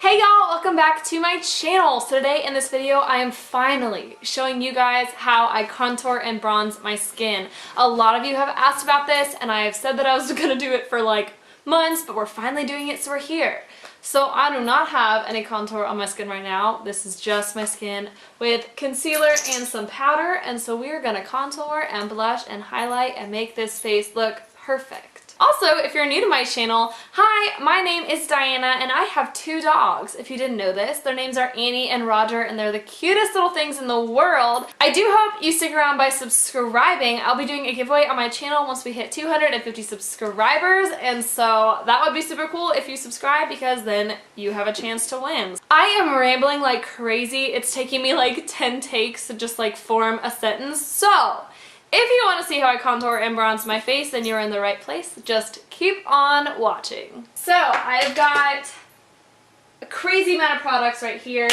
Hey y'all, welcome back to my channel. So today in this video I am finally showing you guys how I contour and bronze my skin. A lot of you have asked about this and I have said that I was gonna do it for like months, but we're finally doing it, so we're here. So I do not have any contour on my skin right now. This is just my skin with concealer and some powder, and so we are gonna contour and blush and highlight and make this face look perfect. Also, if you're new to my channel, hi, my name is Diana and I have two dogs. If you didn't know this, their names are Annie and Roger and they're the cutest little things in the world. I do hope you stick around by subscribing. I'll be doing a giveaway on my channel once we hit 250 subscribers, and so that would be super cool if you subscribe because then you have a chance to win. I am rambling like crazy. It's taking me like 10 takes to just like form a sentence. So if you want to see how I contour and bronze my face, then you're in the right place. Just keep on watching. So I've got a crazy amount of products right here,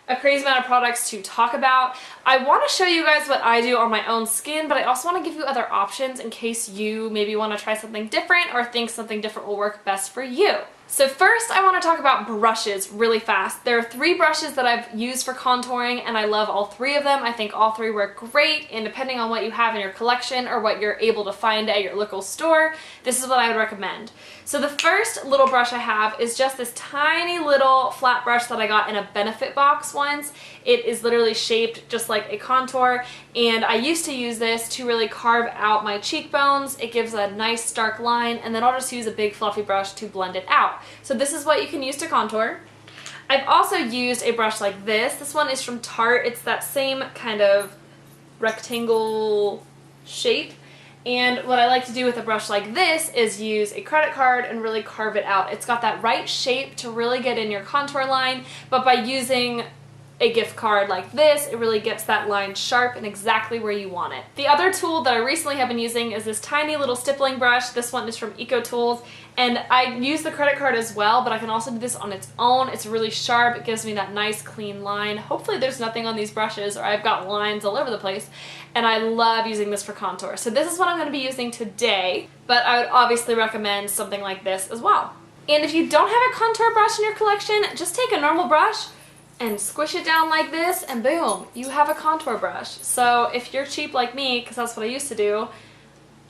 a crazy amount of products to talk about. I want to show you guys what I do on my own skin, but I also want to give you other options in case you maybe want to try something different or think something different will work best for you. So first I want to talk about brushes really fast. There are 3 brushes that I've used for contouring and I love all 3 of them. I think all 3 work great, and depending on what you have in your collection or what you're able to find at your local store, this is what I would recommend. So the first little brush I have is just this tiny little flat brush that I got in a benefit box once. It is literally shaped just like a contour, and I used to use this to really carve out my cheekbones. It gives a nice dark line, and then I'll just use a big fluffy brush to blend it out. So this is what you can use to contour. I've also used a brush like this. This one is from Tarte. It's that same kind of rectangle shape. And what I like to do with a brush like this is use a credit card and really carve it out. It's got that right shape to really get in your contour line, but by using a gift card like this, it really gets that line sharp and exactly where you want it. The other tool that I recently have been using is this tiny little stippling brush. This one is from Tools, and I use the credit card as well, but I can also do this on its own. It's really sharp. It gives me that nice clean line. Hopefully there's nothing on these brushes or I've got lines all over the place, and I love using this for contour. So this is what I'm going to be using today, but I would obviously recommend something like this as well. And if you don't have a contour brush in your collection, just take a normal brush and squish it down like this, and boom, you have a contour brush. So if you're cheap like me, because that's what I used to do,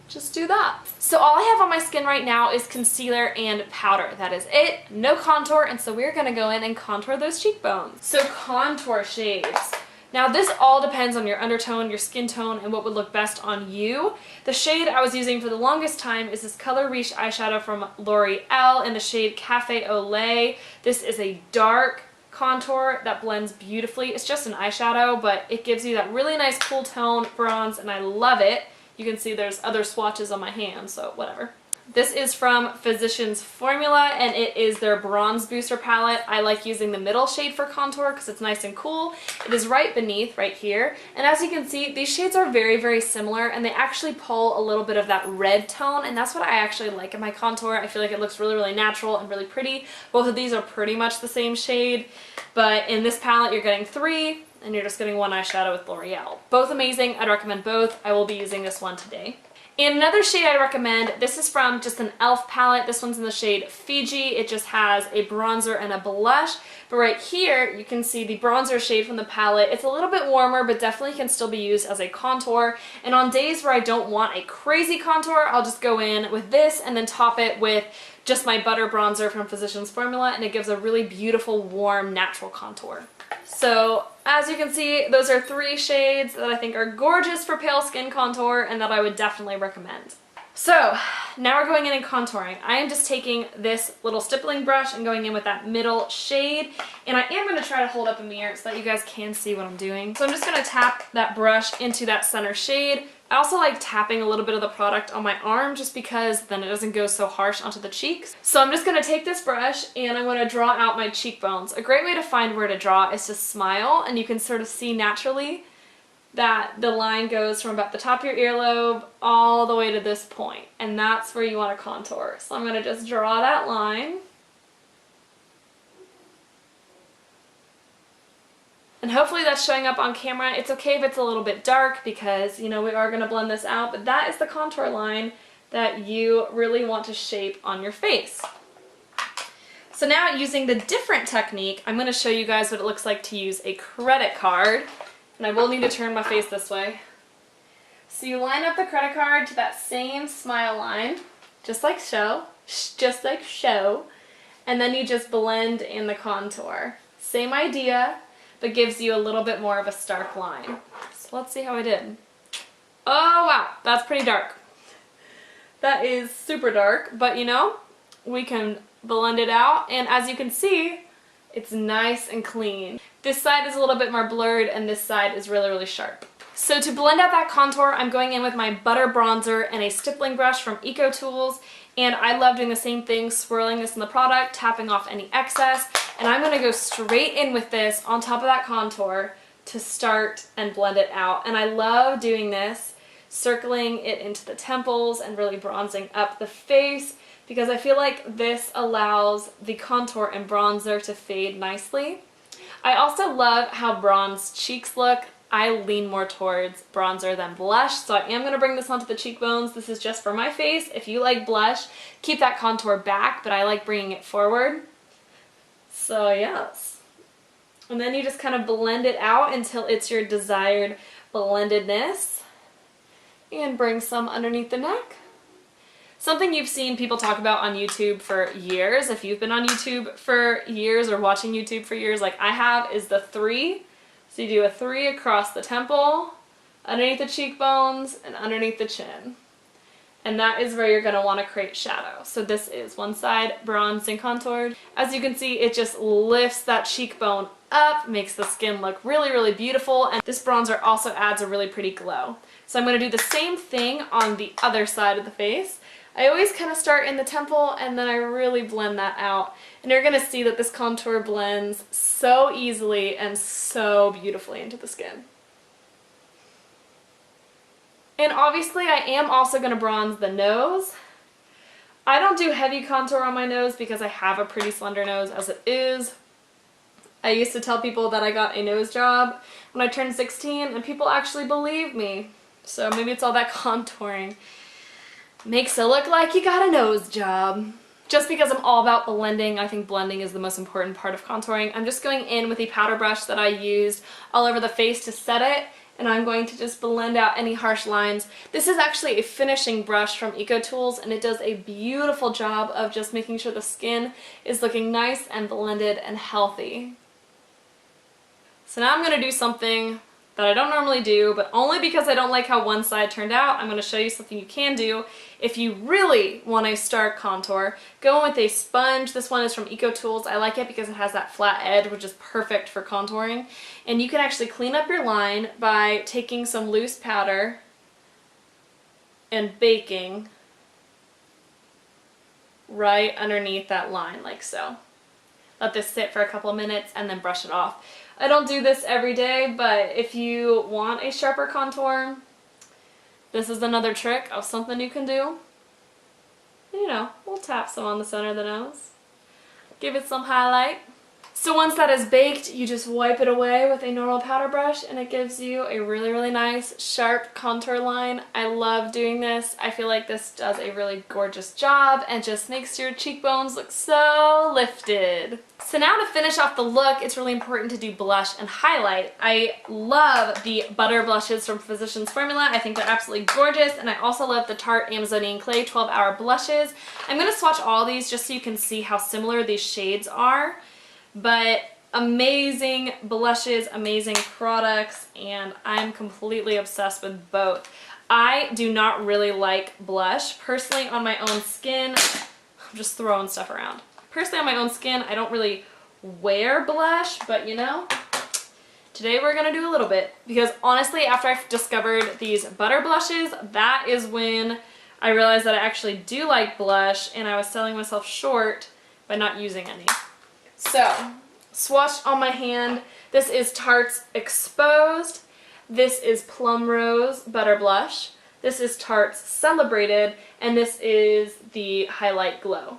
just do that. So all I have on my skin right now is concealer and powder. That is it, no contour, and so we're gonna go in and contour those cheekbones. So contour shades. Now this all depends on your undertone, your skin tone, and what would look best on you. The shade I was using for the longest time is this Color Riche eyeshadow from L'Oreal in the shade Cafe au Lait. This is a dark contour that blends beautifully. It's just an eyeshadow, but it gives you that really nice cool tone bronze, and I love it. You can see there's other swatches on my hand, so whatever. This is from Physicians Formula, and it is their Bronze Booster palette. I like using the middle shade for contour because it's nice and cool. It is right beneath, right here. And as you can see, these shades are very, very similar, and they actually pull a little bit of that red tone, and that's what I actually like in my contour. I feel like it looks really, really natural and really pretty. Both of these are pretty much the same shade, but in this palette you're getting 3, and you're just getting one eyeshadow with L'Oreal. Both amazing. I'd recommend both. I will be using this one today. And another shade I recommend, this is from just an e.l.f. palette. This one's in the shade Fiji. It just has a bronzer and a blush. But right here, you can see the bronzer shade from the palette. It's a little bit warmer, but definitely can still be used as a contour. And on days where I don't want a crazy contour, I'll just go in with this and then top it with just my butter bronzer from Physicians Formula, and it gives a really beautiful, warm, natural contour. So as you can see, those are 3 shades that I think are gorgeous for pale skin contour and that I would definitely recommend. So now we're going in and contouring. I am just taking this little stippling brush and going in with that middle shade, and I am going to try to hold up a mirror so that you guys can see what I'm doing. So I'm just going to tap that brush into that center shade. I also like tapping a little bit of the product on my arm just because then it doesn't go so harsh onto the cheeks. So I'm just going to take this brush and I'm going to draw out my cheekbones. A great way to find where to draw is to smile, and you can sort of see naturally that the line goes from about the top of your earlobe all the way to this point, and that's where you want to contour. So I'm going to just draw that line. And hopefully that's showing up on camera. It's okay if it's a little bit dark because, you know, we are going to blend this out, but that is the contour line that you really want to shape on your face. So now using the different technique, I'm going to show you guys what it looks like to use a credit card. And I will need to turn my face this way. So you line up the credit card to that same smile line, just like so, and then you just blend in the contour. Same idea, but gives you a little bit more of a stark line. So let's see how I did. Oh wow, that's pretty dark. That is super dark, but you know, we can blend it out, and as you can see, it's nice and clean. This side is a little bit more blurred, and this side is really, really sharp. So to blend out that contour, I'm going in with my butter bronzer and a stippling brush from XOXO, and I love doing the same thing, swirling this in the product, tapping off any excess, and I'm going to go straight in with this on top of that contour to start and blend it out. And I love doing this, circling it into the temples and really bronzing up the face, because I feel like this allows the contour and bronzer to fade nicely. I also love how bronzed cheeks look. I lean more towards bronzer than blush, so I am going to bring this onto the cheekbones. This is just for my face. If you like blush, keep that contour back, but I like bringing it forward. So yes. And then you just kind of blend it out until it's your desired blendedness. And bring some underneath the neck. Something you've seen people talk about on YouTube for years, if you've been on YouTube for years or watching YouTube for years like I have, is the 3. So you do a 3 across the temple, underneath the cheekbones, and underneath the chin. And that is where you're going to want to create shadow. So this is one side bronzed and contoured. As you can see, it just lifts that cheekbone up, makes the skin look really, really beautiful, and this bronzer also adds a really pretty glow. So I'm going to do the same thing on the other side of the face. I always kind of start in the temple and then I really blend that out. And you're going to see that this contour blends so easily and so beautifully into the skin. And obviously I am also going to bronze the nose. I don't do heavy contour on my nose because I have a pretty slender nose as it is. I used to tell people that I got a nose job when I turned 16 and people actually believed me. So maybe it's all that contouring. Makes it look like you got a nose job. Just because I'm all about blending, I think blending is the most important part of contouring. I'm just going in with a powder brush that I used all over the face to set it, and I'm going to just blend out any harsh lines. This is actually a finishing brush from XOXO, and it does a beautiful job of just making sure the skin is looking nice and blended and healthy. So now I'm going to do something that I don't normally do, but only because I don't like how one side turned out. I'm going to show you something you can do if you really want a stark contour. Go in with a sponge. This one is from XOXO. I like it because it has that flat edge, which is perfect for contouring. And you can actually clean up your line by taking some loose powder and baking right underneath that line, like so. Let this sit for a couple of minutes and then brush it off. I don't do this every day, but if you want a sharper contour, this is another trick of something you can do. You know, we'll tap some on the center of the nose. Give it some highlight. So once that is baked, you just wipe it away with a normal powder brush and it gives you a really, really nice sharp contour line. I love doing this. I feel like this does a really gorgeous job and just makes your cheekbones look so lifted. So now to finish off the look, it's really important to do blush and highlight. I love the butter blushes from Physicians Formula. I think they're absolutely gorgeous, and I also love the Tarte Amazonian Clay 12-Hour Blushes. I'm going to swatch all these just so you can see how similar these shades are. But amazing blushes, amazing products, and I'm completely obsessed with both. I do not really like blush. Personally, on my own skin, I'm just throwing stuff around. Personally, on my own skin, I don't really wear blush, but you know, today we're gonna do a little bit. Because honestly, after I discovered these butter blushes, that is when I realized that I actually do like blush, and I was selling myself short by not using any. So, swatched on my hand, this is Tarte's Exposed, this is Plum Rose Butter Blush, this is Tarte's Celebrated, and this is the Highlight Glow.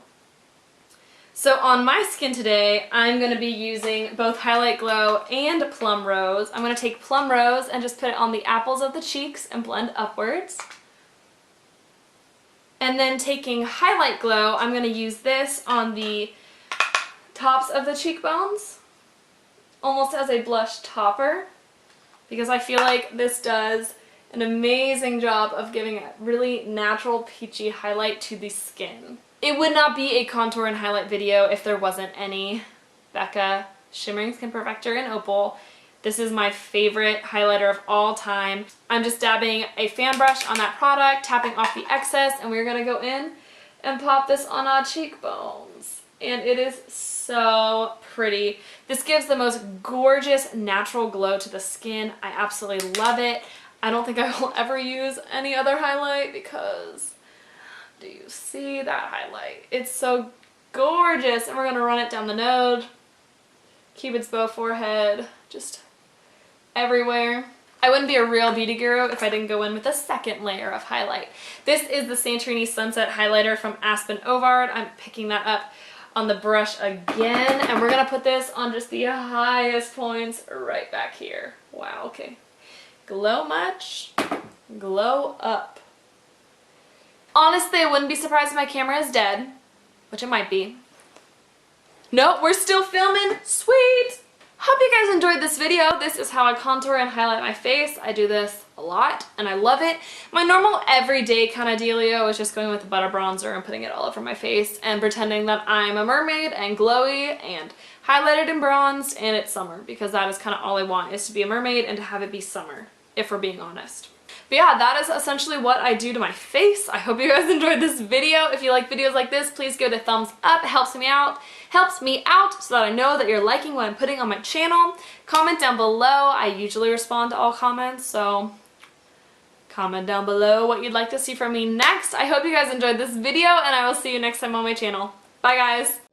So on my skin today, I'm going to be using both Highlight Glow and Plum Rose. I'm going to take Plum Rose and just put it on the apples of the cheeks and blend upwards. And then taking Highlight Glow, I'm going to use this on the tops of the cheekbones, almost as a blush topper, because I feel like this does an amazing job of giving a really natural peachy highlight to the skin. It would not be a contour and highlight video if there wasn't any Becca Shimmering Skin Perfector in Opal. This is my favorite highlighter of all time. I'm just dabbing a fan brush on that product, tapping off the excess, and we're gonna go in and pop this on our cheekbones. And it is so pretty. This gives the most gorgeous natural glow to the skin. I absolutely love it. I don't think I will ever use any other highlight because do you see that highlight? It's so gorgeous. And we're gonna run it down the nose, Cupid's bow forehead, just everywhere. I wouldn't be a real beauty guru if I didn't go in with a second layer of highlight. This is the Santorini Sunset Highlighter from Aspen Ovard. I'm picking that up on the brush again, and we're gonna put this on just the highest points right back here. Wow, okay. Glow much? Glow up. Honestly, I wouldn't be surprised if my camera is dead, which it might be. Nope, we're still filming. Sweet! Hope you guys enjoyed this video. This is how I contour and highlight my face. I do this a lot and I love it. My normal everyday kind of dealio is just going with a butter bronzer and putting it all over my face and pretending that I'm a mermaid and glowy and highlighted and bronzed and it's summer, because that is kind of all I want, is to be a mermaid and to have it be summer, if we're being honest. But yeah, that is essentially what I do to my face. I hope you guys enjoyed this video. If you like videos like this, please give it a thumbs up. It helps me out so that I know that you're liking what I'm putting on my channel. Comment down below. I usually respond to all comments, so comment down below what you'd like to see from me next. I hope you guys enjoyed this video, and I will see you next time on my channel. Bye guys!